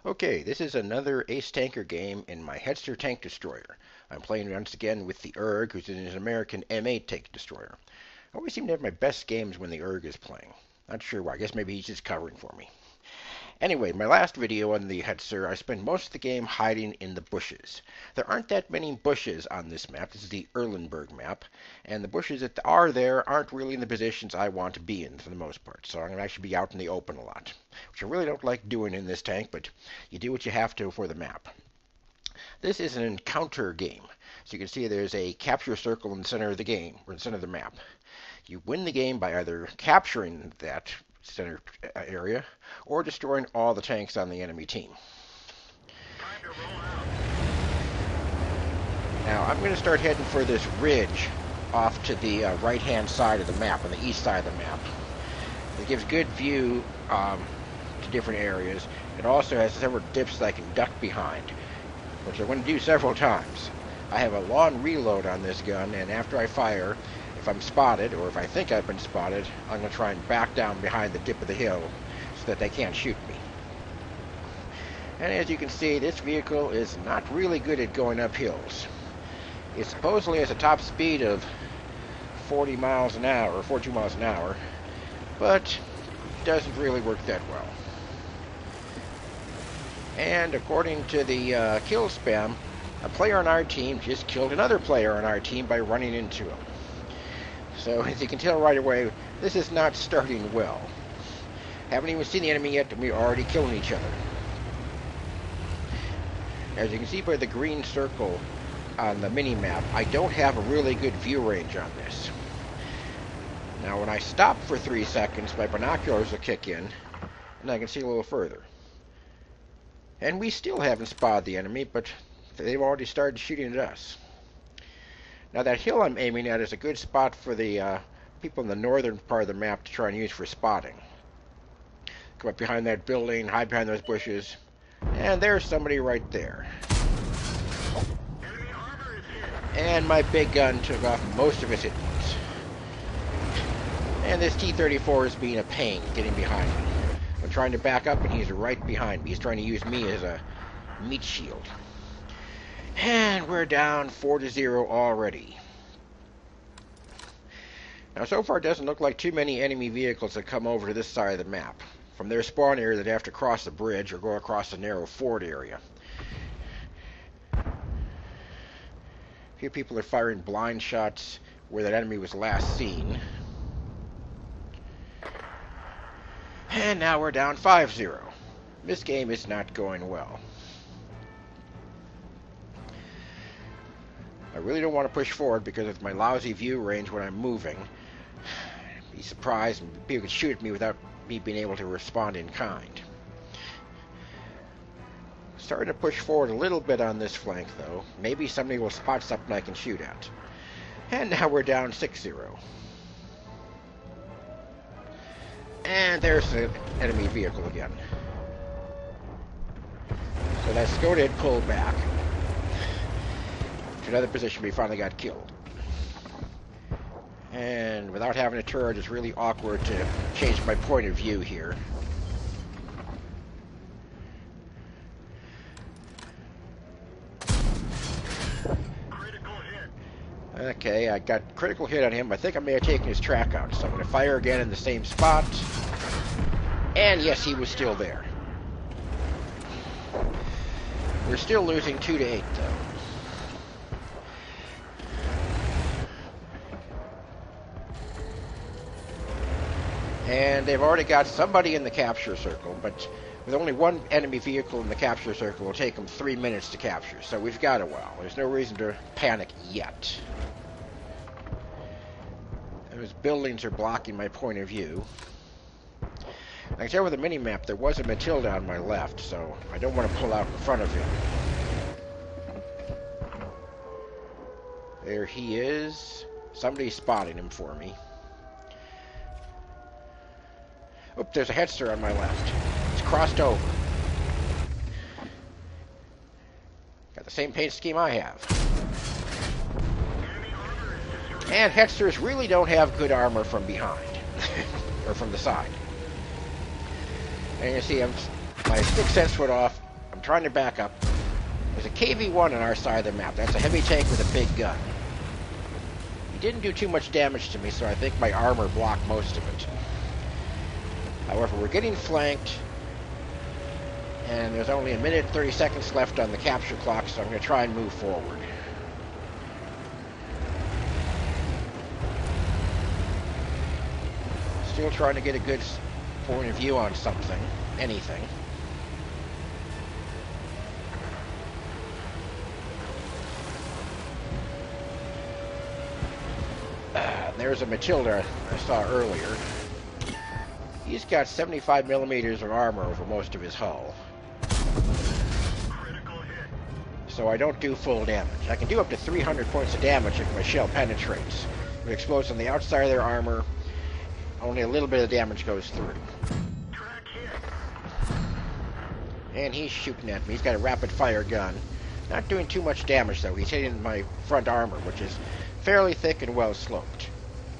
Okay, this is another Ace Tanker game in my Hetzer tank destroyer. I'm playing once again with the Erg, who's in his American M8 tank destroyer. I always seem to have my best games when the Erg is playing. Not sure why. I guess maybe he's just covering for me. Anyway, my last video on the Hetzer, I spent most of the game hiding in the bushes. There aren't that many bushes on this map. This is the Erlenberg map, and the bushes that are there aren't really in the positions I want to be in for the most part. So I'm going to actually be out in the open a lot, which I really don't like doing in this tank, but you do what you have to for the map. This is an encounter game. So you can see there's a capture circle in the center of the game, or in the center of the map. You win the game by either capturing that center area or destroying all the tanks on the enemy team. Now I'm going to start heading for this ridge off to the right-hand side of the map, on the east side of the map. It gives good view to different areas. It also has several dips that I can duck behind, which I'm going to do several times. I have a long reload on this gun, and after I fire, if I'm spotted, or if I think I've been spotted, I'm going to try and back down behind the dip of the hill so that they can't shoot me. And as you can see, this vehicle is not really good at going up hills. It supposedly has a top speed of 40 miles an hour, or 42 miles an hour, but doesn't really work that well. And according to the kill spam, a player on our team just killed another player on our team by running into him. So, as you can tell right away, this is not starting well. Haven't even seen the enemy yet, and we're already killing each other. As you can see by the green circle on the mini-map, I don't have a really good view range on this. Now, when I stop for 3 seconds, my binoculars will kick in, and I can see a little further. And we still haven't spotted the enemy, but they've already started shooting at us. Now that hill I'm aiming at is a good spot for the people in the northern part of the map to try and use for spotting. Come up behind that building, hide behind those bushes, and there's somebody right there. And my big gun took off most of his hit points. And this T-34 is being a pain getting behind me. I'm trying to back up and he's right behind me. He's trying to use me as a meat shield. And we're down 4-0 already. Now, so far it doesn't look like too many enemy vehicles have come over to this side of the map. From their spawn area, they'd have to cross the bridge or go across the narrow ford area. A few people are firing blind shots where that enemy was last seen. And now we're down 5-0. This game is not going well. I really don't want to push forward because of my lousy view range when I'm moving. I'd be surprised and people could shoot at me without me being able to respond in kind. Starting to push forward a little bit on this flank though. Maybe somebody will spot something I can shoot at. And now we're down 6-0. And there's the enemy vehicle again. So that Skoda had pulled back to another position, we finally got killed. And without having a turret, it's really awkward to change my point of view here. Okay, I got critical hit on him. I think I may have taken his track out, so I'm going to fire again in the same spot. And yes, he was still there. We're still losing 2-8, though. And they've already got somebody in the capture circle, but with only one enemy vehicle in the capture circle, it'll take them 3 minutes to capture. So we've got a while. There's no reason to panic yet. Those buildings are blocking my point of view. Like I said with the mini-map, there was a Matilda on my left, so I don't want to pull out in front of him. There he is. Somebody's spotting him for me. Oop, there's a Hetzer on my left. It's crossed over. Got the same paint scheme I have. And Hetzers really don't have good armor from behind. Or from the side. And you see, my 6 cents went off I'm trying to back up. There's a KV-1 on our side of the map. That's a heavy tank with a big gun. He didn't do too much damage to me, so I think my armor blocked most of it. However, we're getting flanked, and there's only a minute and 30 seconds left on the capture clock, so I'm going to try and move forward. Still trying to get a good point of view on something, anything. There's a Matilda I saw earlier. He's got 75 millimeters of armor over most of his hull. So I don't do full damage. I can do up to 300 points of damage if my shell penetrates. If it explodes on the outside of their armor, only a little bit of damage goes through. And he's shooting at me. He's got a rapid fire gun. Not doing too much damage though. He's hitting my front armor, which is fairly thick and well sloped.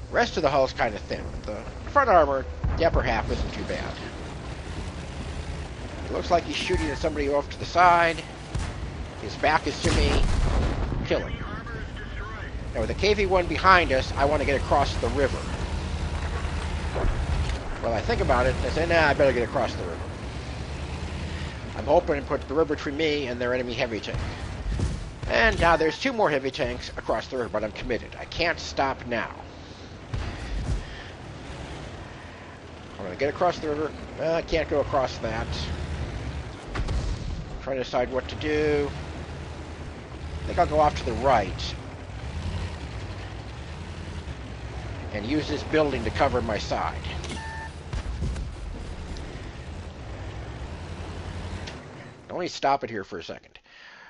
The rest of the hull is kind of thin. The front armor, the upper half, isn't too bad. It looks like he's shooting at somebody off to the side. His back is to me. Kill him. Now with the KV-1 behind us, I want to get across the river. Well, I think about it, I say, nah, I better get across the river. I'm hoping to put the river between me and their enemy heavy tank. And now there's 2 more heavy tanks across the river, but I'm committed. I can't stop now. I'm going to get across the river. I can't go across that. Trying to decide what to do. I think I'll go off to the right and use this building to cover my side. Let me stop it here for a second.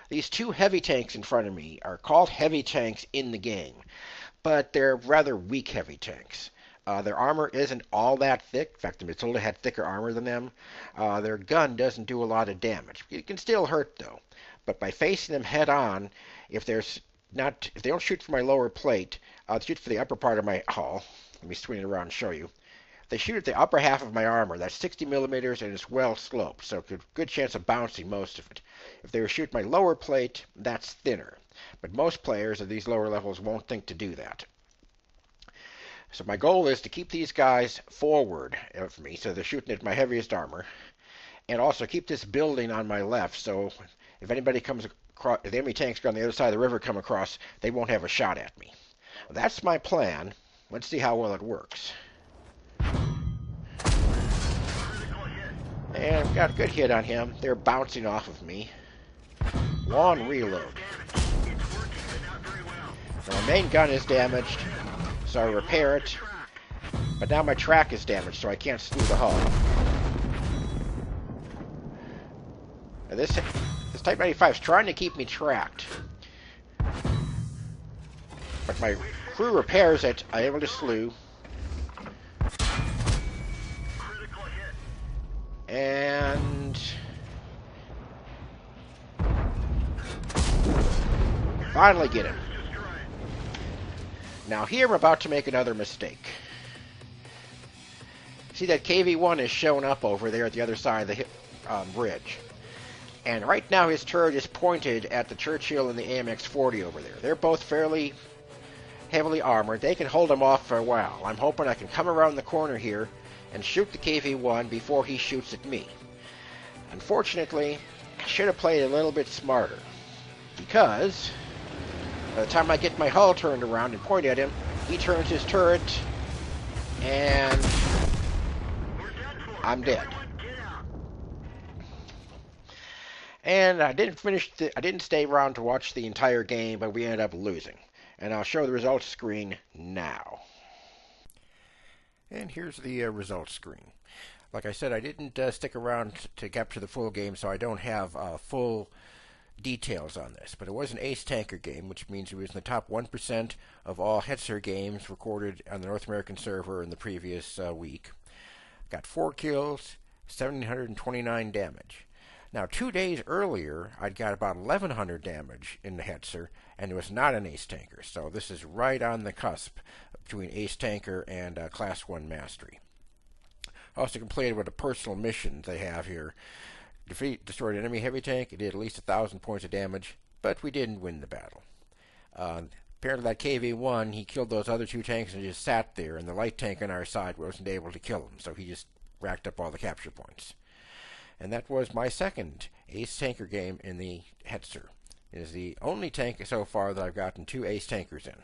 These 2 heavy tanks in front of me are called heavy tanks in the game, but they're rather weak heavy tanks. Their armor isn't all that thick. In fact, the Matilda had thicker armor than them. Their gun doesn't do a lot of damage. It can still hurt, though. But by facing them head-on, if they don't shoot for my lower plate, they shoot for the upper part of my hull. Let me swing it around and show you. They shoot at the upper half of my armor. That's 60 millimeters, and it's well sloped, so good chance of bouncing most of it. If they were shooting my lower plate, that's thinner. But most players at these lower levels won't think to do that. So my goal is to keep these guys forward of me, so they're shooting at my heaviest armor, and also keep this building on my left, so if anybody comes across, if the enemy tanks on the other side of the river come across, they won't have a shot at me. That's my plan. Let's see how well it works. And I've got a good hit on him. They're bouncing off of me. Long reload. So my main gun is damaged, so I repair it. But now my track is damaged, so I can't slew the hull. Now this Type 95 is trying to keep me tracked. But my crew repairs it. I'm able to slew. And finally get him. Now here I'm about to make another mistake. See that KV-1 is showing up over there at the other side of the bridge. And right now his turret is pointed at the Churchill and the AMX-40 over there. They're both fairly heavily armored. They can hold him off for a while. I'm hoping I can come around the corner here and shoot the KV-1 before he shoots at me. Unfortunately, I should have played a little bit smarter, because by the time I get my hull turned around and point at him, he turns his turret, and I'm dead. And I didn't stay around to watch the entire game, but we ended up losing. And I'll show the results screen now. And here's the results screen. Like I said, I didn't stick around to capture the full game, so I don't have full details on this. But it was an ace tanker game, which means it was in the top 1% of all Hetzer games recorded on the North American server in the previous week. Got 4 kills, 1,729 damage. Now, 2 days earlier, I'd got about 1,100 damage in the Hetzer, and it was not an ace tanker. So this is right on the cusp between ace tanker and Class 1 mastery. I also completed with a personal mission they have here. destroyed an enemy heavy tank. It did at least 1,000 points of damage, but we didn't win the battle. Apparently that KV-1, he killed those other two tanks and just sat there, and the light tank on our side wasn't able to kill him, so he just racked up all the capture points. And that was my second ace tanker game in the Hetzer. It is the only tank so far that I've gotten 2 ace tankers in.